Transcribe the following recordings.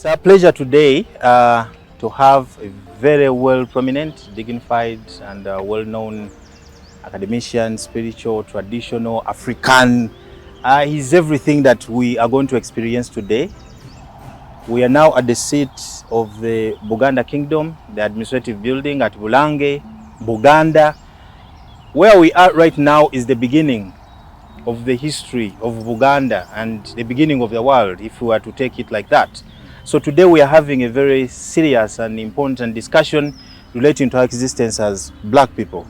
It's a pleasure today to have a very well prominent, dignified and well-known academician, spiritual, traditional, African. He's everything that we are going to experience today. We are now at the seat of the Buganda Kingdom, the administrative building at Bulange, Buganda. Where we are right now is the beginning of the history of Buganda and the beginning of the world, if we were to take it like that. So today we are having a very serious and important discussion relating to our existence as black people,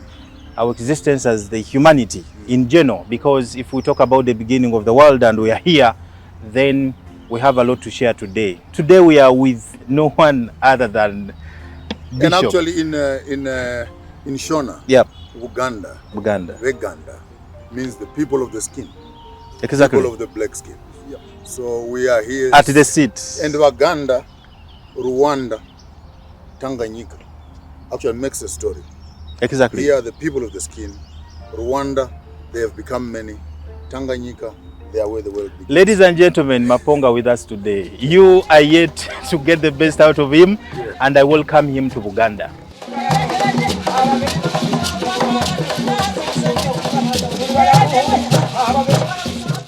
our existence as the humanity in general, because if we talk about the beginning of the world and we are here, then we have a lot to share today. Today we are with no one other than Bishop. And actually in Shona, yep. Buganda means the people of the skin. Exactly. People of the black skin. Yep. So we are here at the seat. And Buganda, Rwanda, Tanganyika actually makes a story. Exactly. Here are the people of the skin. Rwanda, they have become many. Tanganyika, they are where the world begins. Ladies and gentlemen, Maponga with us today. You are yet to get the best out of him, yeah. And I welcome him to Buganda.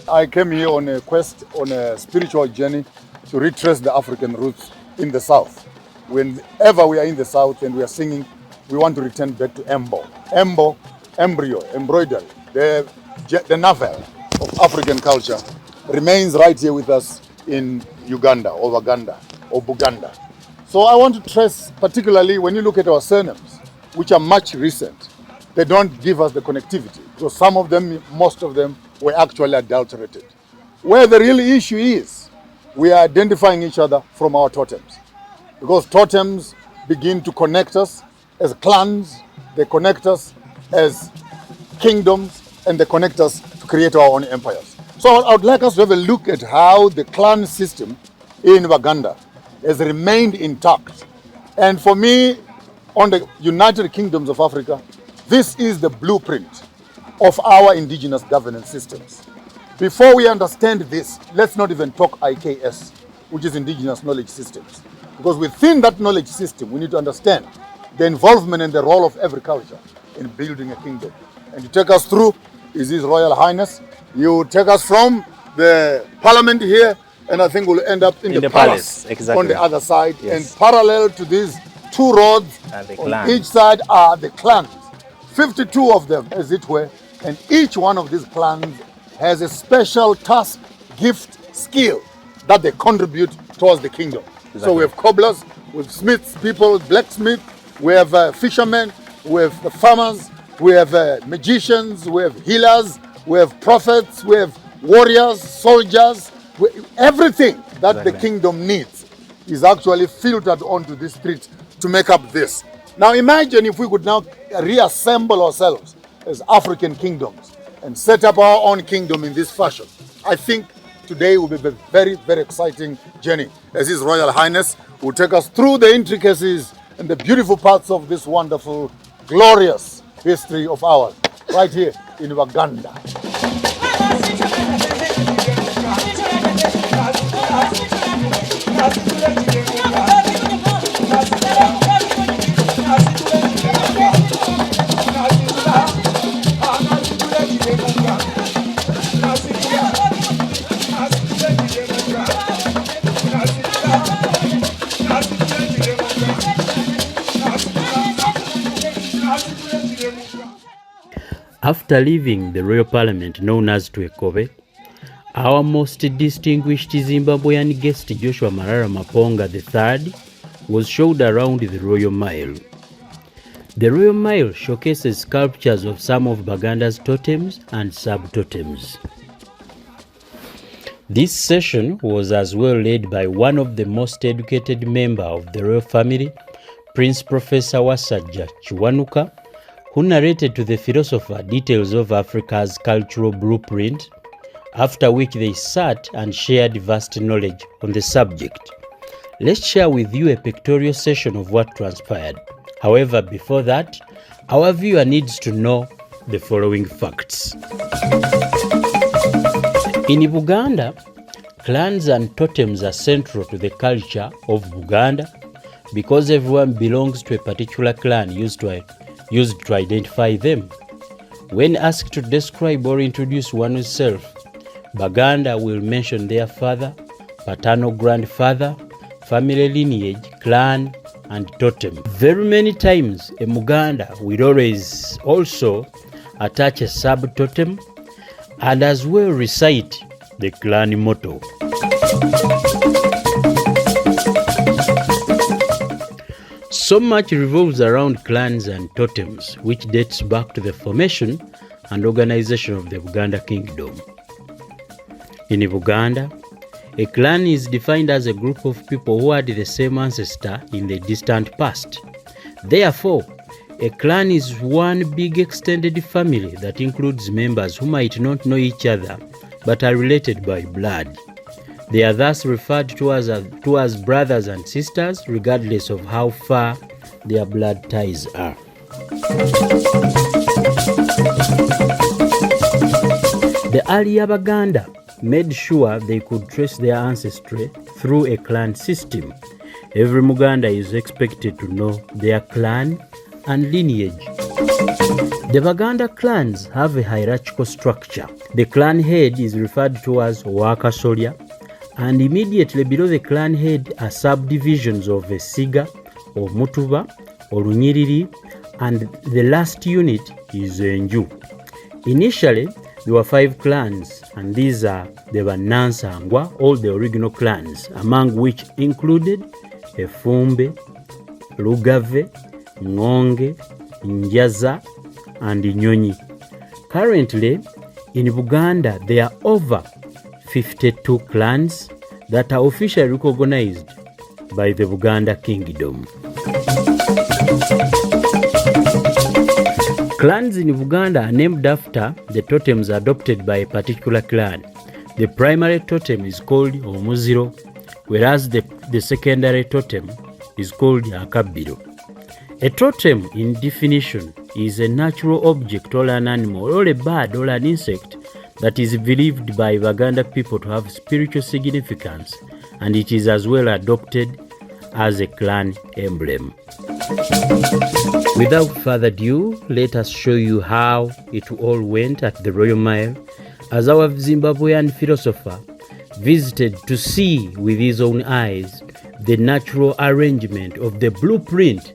I came here on a quest, on a spiritual journey to retrace the African roots in the South. Whenever we are in the South and we are singing, we want to return back to Embo. Embo, embryo, embroidery, the navel of African culture remains right here with us in Uganda or Waganda or Buganda. So I want to trace, particularly when you look at our surnames, which are much recent, they don't give us the connectivity. So some of them, most of them, were actually adulterated. Where the real issue is, we are identifying each other from our totems. Because totems begin to connect us as clans, they connect us as kingdoms, and they connect us to create our own empires. So I would like us to have a look at how the clan system in Uganda has remained intact. And for me, on the United Kingdoms of Africa, this is the blueprint of our indigenous governance systems. Before we understand this, let's not even talk IKS, which is indigenous knowledge systems. Because within that knowledge system, we need to understand the involvement and the role of every culture in building a kingdom. And to take us through is His Royal Highness. You take us from the parliament here, and I think we'll end up in the palace exactly. On the other side. Yes. And parallel to these two roads, on each side are the clans. 52 of them, as it were, and each one of these clans has a special task, gift, skill that they contribute towards the kingdom. Exactly. So we have cobblers, we have smiths, people, blacksmiths, we have fishermen, we have farmers, we have magicians, we have healers, we have prophets, we have warriors, soldiers. Everything that the kingdom needs is actually filtered onto this street to make up this. Now imagine if we could now reassemble ourselves as African kingdoms and set up our own kingdom in this fashion. I think today will be a very, very exciting journey, as His Royal Highness will take us through the intricacies and the beautiful parts of this wonderful, glorious history of ours, right here in Uganda. After leaving the royal parliament known as Twekobe, our most distinguished Zimbabwean guest Joshua Marara Maponga III was showed around the Royal Mile. The Royal Mile showcases sculptures of some of Buganda's totems and sub-totems. This session was as well led by one of the most educated member of the royal family, Prince Professor Wasajja Kiwanuka, who narrated to the philosopher details of Africa's cultural blueprint, after which they sat and shared vast knowledge on the subject. Let's share with you a pictorial session of what transpired. However, before that, our viewer needs to know the following facts. In Buganda, clans and totems are central to the culture of Buganda because everyone belongs to a particular clan used to identify them. When asked to describe or introduce oneself, Baganda will mention their father, paternal grandfather, family lineage, clan, and totem. Very many times, a Muganda will always also attach a sub-totem and as well recite the clan motto. So much revolves around clans and totems, which dates back to the formation and organization of the Buganda kingdom. In Buganda, a clan is defined as a group of people who had the same ancestor in the distant past. Therefore, a clan is one big extended family that includes members who might not know each other but are related by blood. They are thus referred to as brothers and sisters regardless of how far their blood ties are. The earlier Baganda made sure they could trace their ancestry through a clan system. Every Muganda is expected to know their clan and lineage. The Baganda clans have a hierarchical structure. The clan head is referred to as Wakasolya, and immediately below the clan head are subdivisions of Esiga, or Mutuba, or Lunyiriri, and the last unit is Ennyo. Initially, there were 5 clans, and these are the Banansangwa, all the original clans, among which included Efumbe, Lugave, Ngonge, Njaza, and Nyonyi. Currently, in Buganda, there are over 52 clans that are officially recognized by the Buganda Kingdom. Clans in Buganda are named after the totems adopted by a particular clan. The primary totem is called Omuziro, whereas the secondary totem is called Akabiro. A totem, in definition, is a natural object or an animal or a bird or an insect that is believed by Baganda people to have spiritual significance, and it is as well adopted as a clan emblem. Without further ado, let us show you how it all went at the Royal Mile as our Zimbabwean philosopher visited to see with his own eyes the natural arrangement of the blueprint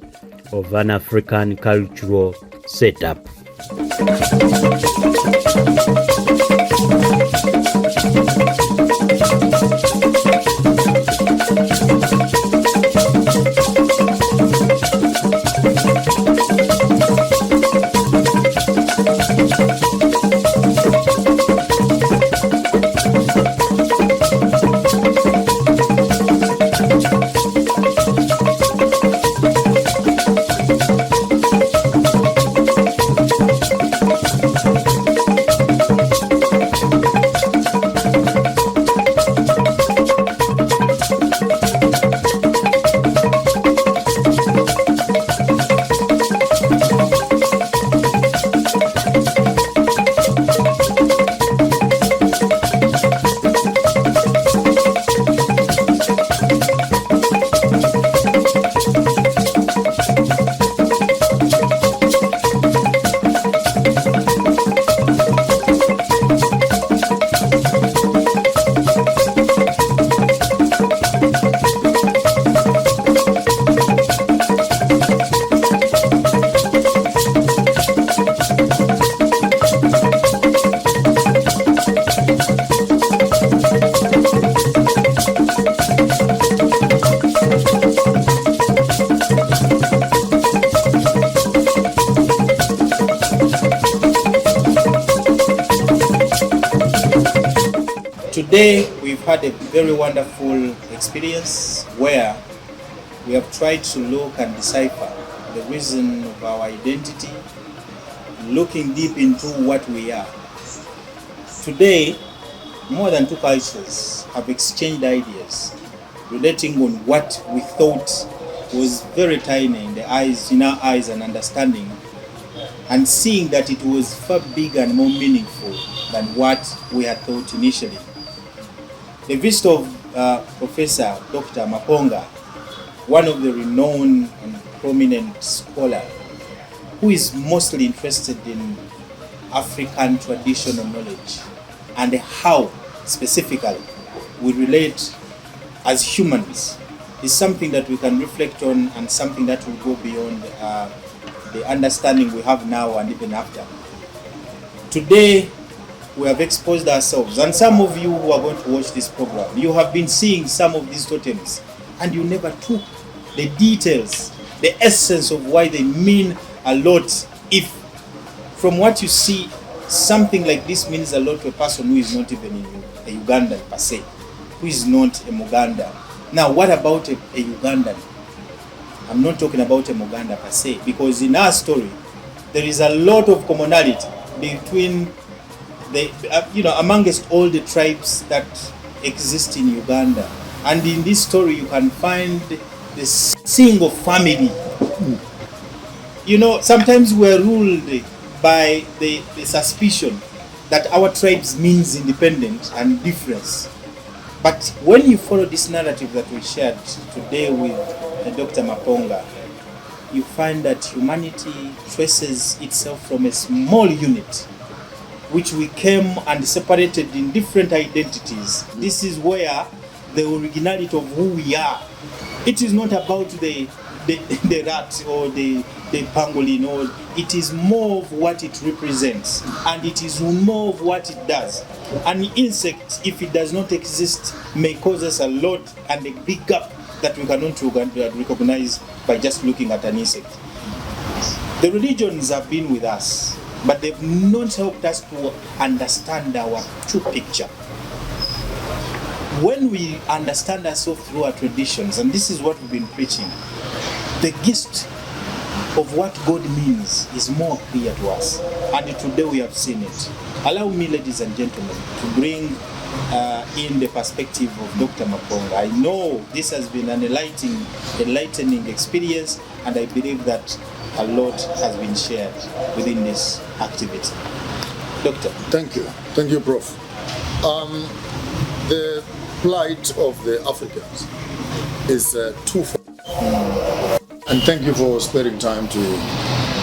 of an African cultural setup. Today we we've had a very wonderful experience where we have tried to look and decipher the reason of our identity, looking deep into what we are. Today, more than two cultures have exchanged ideas relating on what we thought was very tiny in our eyes and understanding, and seeing that it was far bigger and more meaningful than what we had thought initially. The visit of Professor Dr. Maponga, one of the renowned and prominent scholars who is mostly interested in African traditional knowledge and how specifically we relate as humans, is something that we can reflect on and something that will go beyond the understanding we have now and even after. Today, we have exposed ourselves, and some of you who are going to watch this program, you have been seeing some of these totems and you never took the details, the essence of why they mean a lot. If from what you see, something like this means a lot to a person who is not even a Ugandan per se, who is not a Muganda. Now, what about a Ugandan? I'm not talking about a Muganda per se, because in our story, there is a lot of commonality between amongst all the tribes that exist in Uganda. And in this story, you can find the single family. Sometimes we're ruled by the suspicion that our tribes means independence and difference. But when you follow this narrative that we shared today with Dr. Maponga, you find that humanity traces itself from a small unit, which we came and separated in different identities. This is where the originality of who we are. It is not about the rat or the pangolin, or it is more of what it represents, and it is more of what it does. An insect, if it does not exist, may cause us a lot and a big gap that we cannot recognize by just looking at an insect. The religions have been with us, but they've not helped us to understand our true picture. When we understand ourselves through our traditions, and this is what we've been preaching, the gist of what God means is more clear to us, and today we have seen it. Allow me, ladies and gentlemen, to bring in the perspective of Dr. Maponga. I know this has been an enlightening experience, and I believe that a lot has been shared within this activity. Doctor. Thank you, Prof. The plight of the Africans is twofold. And thank you for sparing time to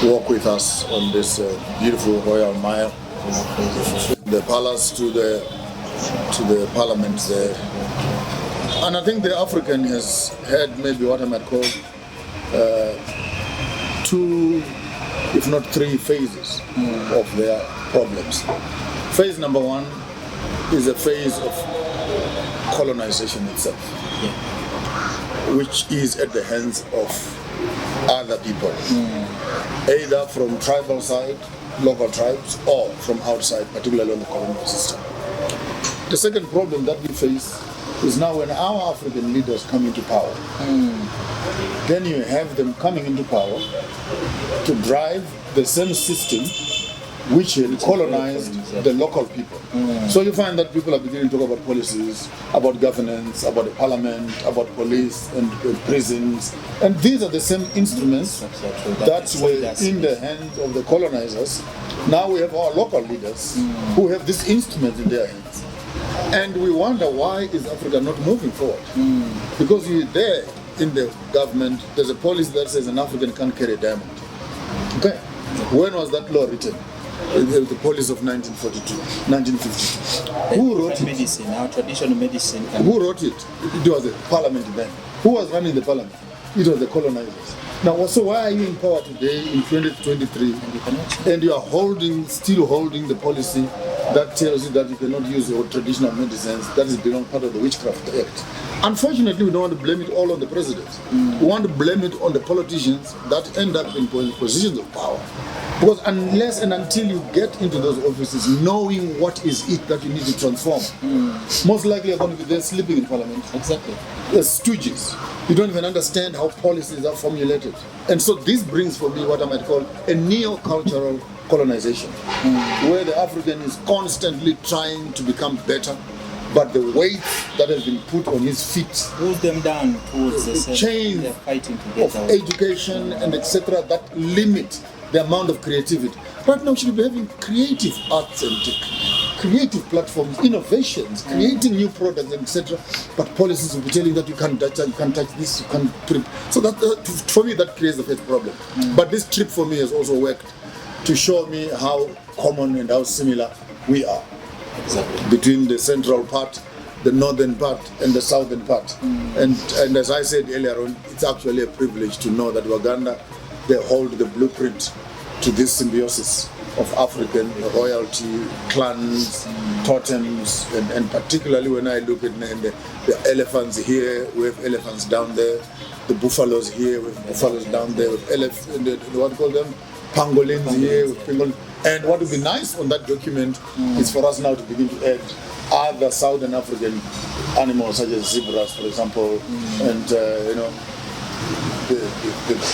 walk with us on this beautiful royal mile, the palace to the parliament there. And I think the African has had maybe what I might call two, if not three phases of their problems. Phase number one is a phase of colonization itself, which is at the hands of other people, either from tribal side, local tribes, or from outside, particularly on the colonial system. The second problem that we face is now when our African leaders come into power, then you have them coming into power to drive the same system which had colonized the local people. So you find that people are beginning to talk about policies, about governance, about the parliament, about police and prisons. And these are the same instruments that were in the hands of the colonizers. Now we have our local leaders who have these instruments in their hands. And we wonder, why is Africa not moving forward? Because there in the government, there's a policy that says an African can't carry a diamond. Okay? When was that law written? The policy of 1952. Who wrote it? Medicine, our traditional medicine. Who wrote it? It was the parliament then. Who was running the parliament? It was the colonizers. Now, so why are you in power today in 2023 and you are still holding the policy that tells you that you cannot use your traditional medicines, that is belong part of the Witchcraft Act? Unfortunately, we don't want to blame it all on the president. We want to blame it on the politicians that end up in positions of power. Because unless and until you get into those offices knowing what is it that you need to transform, most likely you're going to be there sleeping in parliament. Exactly. They're stooges. You don't even understand how policies are formulated. And so this brings for me what I might call a neo-cultural colonization, where the African is constantly trying to become better, but the weight that has been put on his feet, pulls them down towards the chain they're fighting of together. education and etc. that limit the amount of creativity. Right now, we should be having creative arts and creative platforms, innovations, creating new products, etc. But policies will be telling that you can't touch that, you can't touch this, you can't put it. So that for me, that creates the first problem. But this trip for me has also worked to show me how common and how similar we are. Exactly. Between the central part, the northern part, and the southern part. And as I said earlier on, it's actually a privilege to know that Uganda, they hold the blueprint to this symbiosis of African royalty, clans, totems, and particularly when I look at the elephants here, we have elephants down there, the buffaloes here, we have buffaloes down there, we have what do you call them? Pangolins here, with pangolins. And what would be nice on that document is for us now to begin to add other Southern African animals such as zebras, for example, and the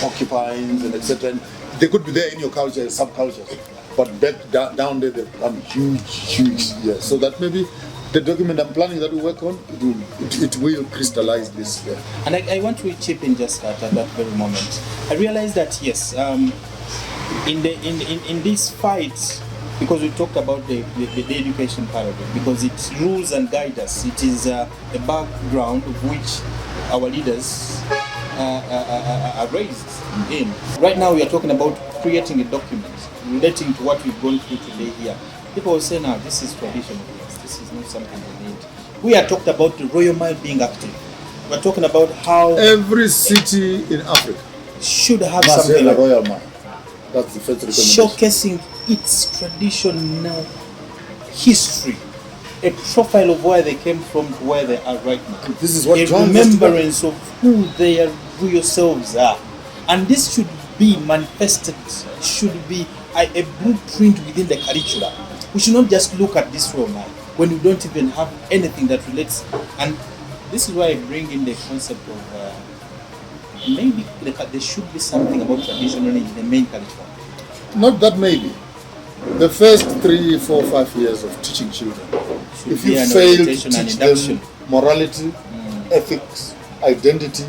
porcupines and etc. And they could be there in your culture, subcultures, but back down there they become huge. Yeah. So that maybe the document I'm planning that we work on, it will crystallize this. Yeah. And I want to chip in just at that very moment. I realize that yes. In this fight, because we talked about the education part of it, because it rules and guides us. It is a background of which our leaders are raised in. Right now, we are talking about creating a document relating to what we've gone through today here. People will say, "Now, this is traditional. This is not something we need." We are talking about the royal mile being active. We're talking about how every city in Africa should have must something have a royal mile. That's the first recommendation. Showcasing its traditional history, a profile of where they came from to where they are right now. This is what a John remembrance of who their real selves are. And this should be manifested, should be a blueprint within the curriculum. We should not just look at this role now when we don't even have anything that relates. And this is why I bring in the concept of maybe there should be something about tradition in the main curriculum. Not that maybe. The first 3, 4, 5 years of teaching children, if you fail to teach them morality, ethics, identity,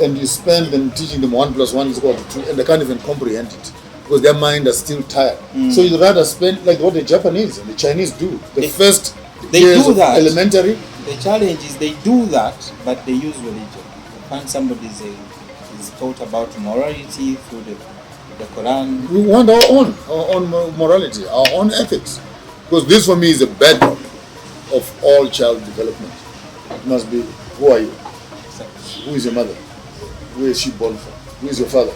and you spend them teaching them 1 + 1 = 2, and they can't even comprehend it because their mind is still tired. So you'd rather spend like what the Japanese and the Chinese do. The first years of elementary. The challenge is they do that, but they use religion. You find somebody is taught about morality through the Quran. We want our own morality, our own ethics. Because this for me is a bedrock of all child development. It must be, who are you? Who is your mother? Where is she born from? Who is your father?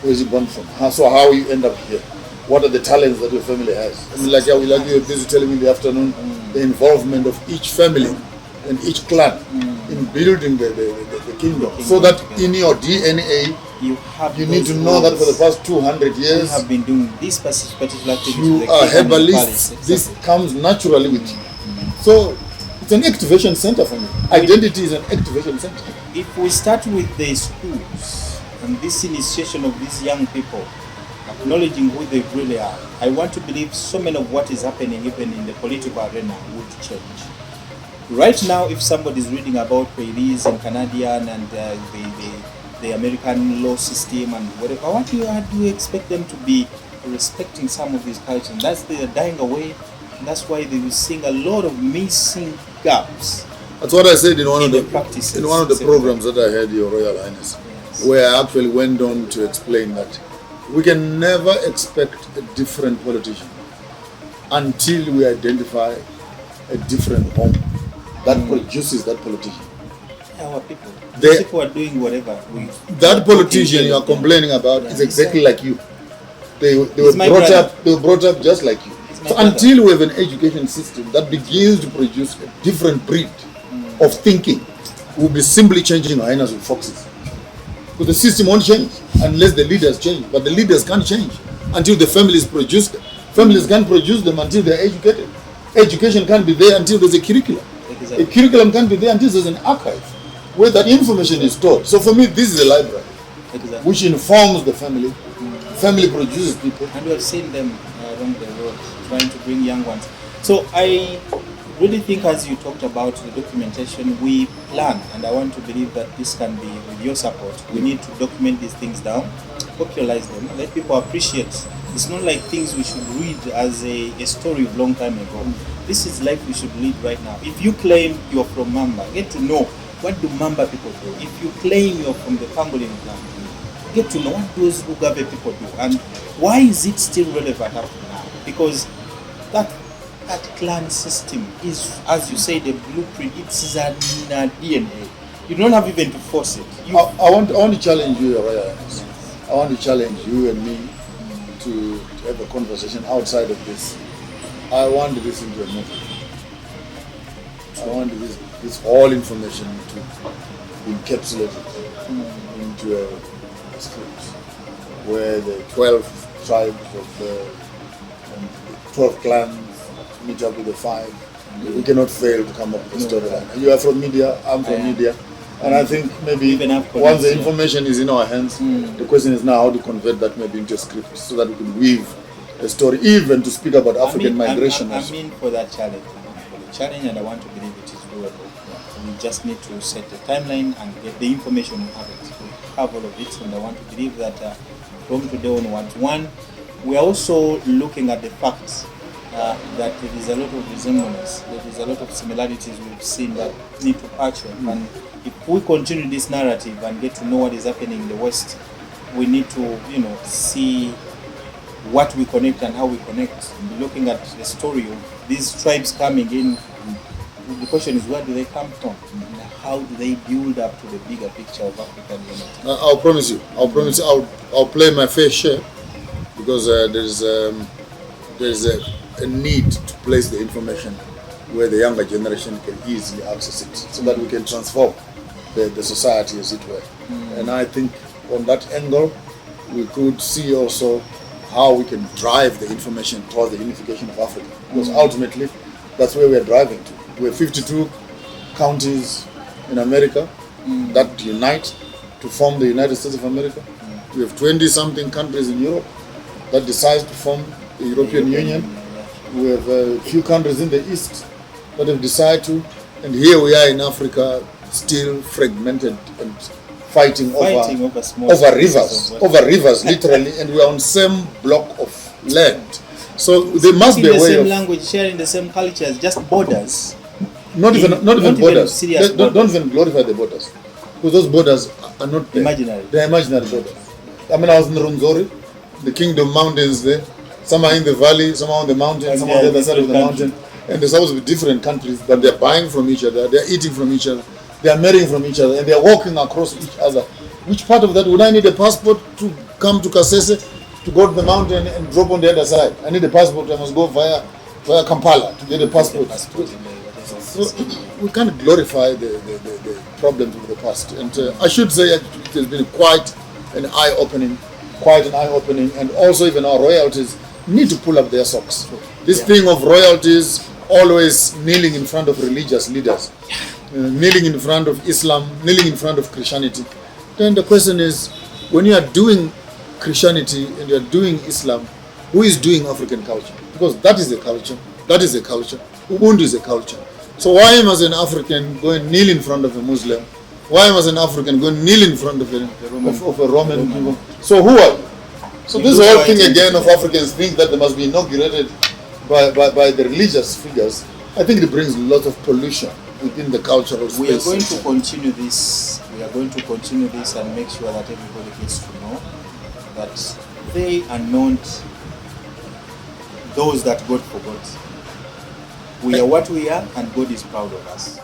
Where is he born from? So how you end up here? What are the talents that your family has? I mean, like you were busy telling me in the afternoon, the involvement of each family and each clan in building the kingdom. So that in your DNA, you need to know that for the past 200 years, you have been doing this particular activity. You are herbalists. This comes naturally with you. So it's an activation center for me. Identity is an activation center. If we start with the schools and this initiation of these young people, acknowledging who they really are, I want to believe so many of what is happening even in the political arena would change. Right now, if somebody is reading about Paris and Canadian and the American law system and whatever, how do you expect them to be respecting some of these cultures? They are dying away. That's why they will seeing a lot of missing gaps. That's what I said in one of the practices. In one of the programs that I had, Your Royal Highness, where I actually went on to explain that we can never expect a different politician until we identify a different home that produces that politician. Our people. People are doing whatever. That politician you are complaining about is exactly like you. They were brought up just like you. So until we have an education system that begins to produce a different breed of thinking, we'll be simply changing hyenas with foxes. Because the system won't change unless the leaders change. But the leaders can't change until the families produce them. Families can't produce them until they're educated. Education can't be there until there's a curriculum. Exactly. A curriculum can't be there until there's an archive where that information is stored. So for me, this is a library, exactly, which informs the family. Family produces people. And we have seen them along the road trying to bring young ones. So I really think, as you talked about the documentation, we plan, and I want to believe that this can be with your support. We need to document these things down, popularize them, let people appreciate. It's not like things we should read as a story of long time ago. This is life we should lead right now. If you claim you're from Mamba, get to know what do Mamba people do. If you claim you're from the Pangolin clan, get to know what those Mugabe people do, and why is it still relevant up to now? Because that clan system is, as you say, the blueprint. It's in our DNA. You don't have even to force it. I want to challenge you, Royal Highness. I want to challenge you and me to have a conversation outside of this. I want this into a movie. I want this whole information to be encapsulated into a script where the 12 tribes of the 12 clans meet up with the 5. We cannot fail to come up with a storyline. You are from media, I'm from media. And I think maybe once the information is in our hands, the question is now how to convert that maybe into a script so that we can weave a story, even to speak about African migration. I mean for that challenge. For the challenge, and I want to believe it is doable. We just need to set the timeline and get the information we have it. We have all of it, and I want to believe that from today onwards, one, we are also looking at the facts that there is a lot of resemblance, there is a lot of similarities we've seen that need to patch on. And if we continue this narrative and get to know what is happening in the West, we need to, see what we connect and how we connect. And looking at the story of these tribes coming in, the question is, where do they come from? And how do they build up to the bigger picture of African unity? I'll promise you, I'll play my fair share, because there's a need to place the information where the younger generation can easily access it, so that we can transform the society, as it were. And I think on that angle, we could see also how we can drive the information towards the unification of Africa, because ultimately that's where we are driving to. We have 52 counties in America that unite to form the United States of America. We have 20-something countries in Europe that decide to form the European Union. We have a few countries in the East that have decided to, and here we are in Africa, still fragmented and fighting over rivers, literally, and we are on the same block of land. So there must be a way of the same language, sharing the same cultures, just borders. Not even borders. Don't even glorify the borders, because those borders are not there. Imaginary. They're imaginary borders. I mean, I was in Rwenzori, the Kingdom Mountains there. Some are in the valley, some are on the mountain, some are on the other side of the mountain. And they're supposed to be different countries, but they're buying from each other, they're eating from each other, they're marrying from each other, and they're walking across each other. Which part of that would I need a passport to come to Kasese, to go to the mountain and drop on the other side? I need a passport, I must go via Kampala to get a passport. So we can't glorify the problems of the past. And I should say it has been quite an eye-opening, and also even our royalties need to pull up their socks. This thing of royalties always kneeling in front of religious leaders, kneeling in front of Islam, kneeling in front of Christianity. Then the question is, when you are doing Christianity and you are doing Islam, who is doing African culture? Because that is a culture. Ubuntu is a culture. So why must an African go and kneel in front of a Muslim? Why must an African go and kneel in front of a Roman people? So who are you? So this whole thing again of Africans think that they must be inaugurated by the religious figures, I think it brings a lot of pollution within the cultural space. We are going to continue this. And make sure that everybody gets to know that they are not those that God forgot. We are what we are, and God is proud of us.